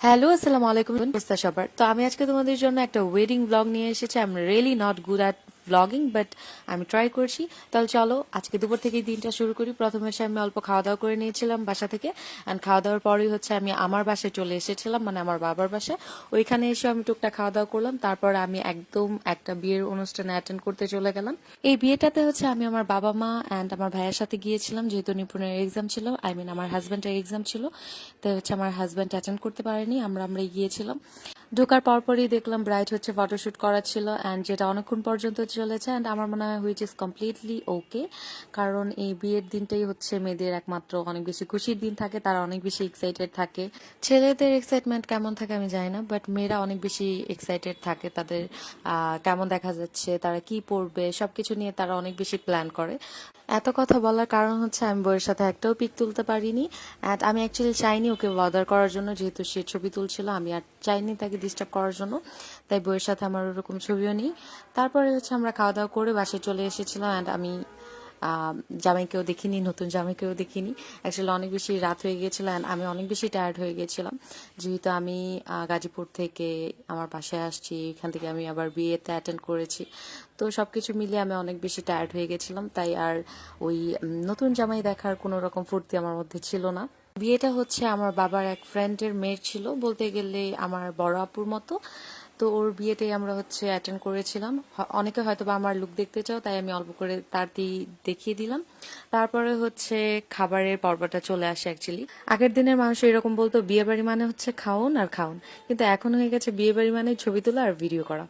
Hello, আসসালামু আলাইকুম সবার। তো আমি আজকে তোমাদের জন্য একটা ওয়েডিং ব্লগ নিয়ে এসেছি। I am really not good at blogging, but আমি ট্রাই করছি। তাহলে চলো আজকে দুপুর থেকেই দিনটা শুরু করি। প্রথমে হচ্ছে আমি অল্প খাওয়া দাওয়া করে নিয়েছিলাম বাসা থেকে, অ্যান্ড খাওয়া দাওয়ার পরেই হচ্ছে আমি আমার বাসায় চলে এসেছিলাম, মানে আমার বাবার বাসায়। ওইখানে এসে আমি টুকটাক খাওয়া দাওয়া করলাম। তারপর আমি একদম একটা বিয়ের অনুষ্ঠানে অ্যাটেন্ড করতে চলে গেলাম। এই বিয়েটাতে হচ্ছে আমি আমার বাবা মা অ্যান্ড আমার ভাইয়ের সাথে গিয়েছিলাম, যেহেতু নিপুণের এক্সাম ছিল, আই মিন আমার হাজব্যান্ডের এক্সাম ছিল। তাই হচ্ছে আমার হাজব্যান্ড অ্যাটেন্ড করতে পারেনি, আমরাই গিয়েছিলাম। ঢোকার পরপরই দেখলাম ব্রাইড হচ্ছে ফটোশুট করা ছিল, অ্যান্ড যেটা অনেকক্ষণ পর্যন্ত চলেছে, অ্যান্ড আমার মনে হয় হুইচ ইজ কমপ্লিটলি ওকে। কারণ এই বিয়ের দিনটাই হচ্ছে মেয়েদের একমাত্র অনেক বেশি খুশির দিন থাকে, তারা অনেক বেশি এক্সাইটেড থাকে। ছেলেদের এক্সাইটমেন্ট কেমন থাকে আমি জানি না, বাট মেয়েরা অনেক বেশি এক্সাইটেড থাকে। তাদের কেমন দেখা যাচ্ছে, তারা কি পরবে, সবকিছু নিয়ে তারা অনেক বেশি প্ল্যান করে। এত কথা বলার কারণ হচ্ছে আমি বউয়ের সাথে একটাও পিক তুলতে পারিনি, অ্যান্ড আমি অ্যাকচুয়ালি চাইনি ওকে বদার করার জন্য, যেহেতু সে ছবি তুলছিল, আমি আর চাইনি তাকে ডিস্টার্ব করার জন্য। তাই বউয়ের সাথে আমার ওরকম ছবিও নেই। তারপরে হচ্ছে আমরা খাওয়া দাওয়া করে বাসায় চলে এসেছিলাম, অ্যান্ড আমি জামাইকেও দেখিনি, নতুন জামাইকেও দেখিনি। অ্যাকচুয়ালি অনেক বেশি রাত হয়ে গিয়েছিল, অ্যান্ড আমি অনেক বেশি টায়ার্ড হয়ে গিয়েছিলাম, যেহেতু আমি গাজীপুর থেকে আমার বাসায় আসছি, এখান থেকে আমি আবার বিয়েতে অ্যাটেন্ড করেছি। তো সবকিছু মিলিয়ে আমি অনেক বেশি টায়ার্ড হয়ে গেছিলাম, তাই আর ওই নতুন জামাই দেখার কোনো রকম ফুর্তি আমার মধ্যে ছিল না। বিয়েটা হচ্ছে আমার বাবার এক ফ্রেন্ডের মেয়ের ছিল, বলতে গেলে আমার বড় আপুর মতো। তো ওর বিয়েটাই আমরা হচ্ছে অ্যাটেন্ড করেছিলাম। অনেকে হয়তো বা আমার লুক দেখতে চাও, তাই আমি অল্প করে তাড়াতাড়ি দেখিয়ে দিলাম। তারপরে হচ্ছে খাবারের পর্বটা চলে আসে। অ্যাকচুয়ালি আগের দিনের মানুষ এরকম বলতো বিয়ে বাড়ি মানে হচ্ছে খাওন আর খাওন, কিন্তু এখন হয়ে গেছে বিয়ে বাড়ি মানে ছবি তোলা আর ভিডিও করা।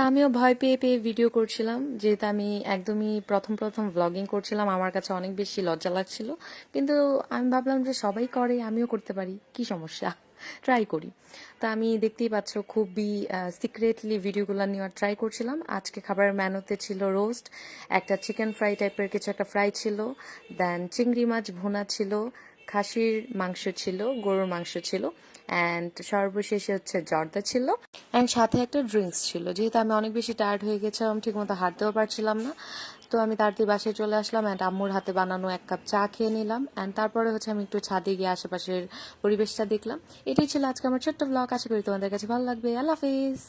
আমিও ভয় পেয়ে পেয়ে ভিডিও করছিলাম, যেহেতু আমি একদমই প্রথম প্রথম ব্লগিং করছিলাম, আমার কাছে অনেক বেশি লজ্জা লাগছিল। কিন্তু আমি ভাবলাম যে সবাই করে, আমিও করতে পারি, কি সমস্যা, ট্রাই করি। তা আমি দেখতেই পাচ্ছ খুবই সিক্রেটলি ভিডিওগুলো নেওয়ার ট্রাই করছিলাম। আজকে খাবারের মেনুতে ছিল রোস্ট, একটা চিকেন ফ্রাই টাইপের কিছু একটা ফ্রাই ছিল, দেন চিংড়ি মাছ ভুনা ছিল, খাসির মাংস ছিল, গরুর মাংস ছিল, অ্যান্ড সর্বশেষে হচ্ছে জর্দা ছিল, অ্যান্ড সাথে একটা ড্রিঙ্কস ছিল। যেহেতু আমি অনেক বেশি টায়ার্ড হয়ে গেছিলাম, ঠিক মতো হাঁটতেও পারছিলাম না, তো আমি তাড়াতাড়ি বাসায় চলে আসলাম, অ্যান্ড আম্মুর হাতে বানানো এক কাপ চা খেয়ে নিলাম, অ্যান্ড তারপরে হচ্ছে আমি একটু ছাদে গিয়ে আশেপাশের পরিবেশটা দেখলাম। এটাই ছিল আজকে আমার ছোট্ট ব্লগ। আশা করি তোমাদের কাছে ভালো লাগবে। আল্লাহ হাফিজ।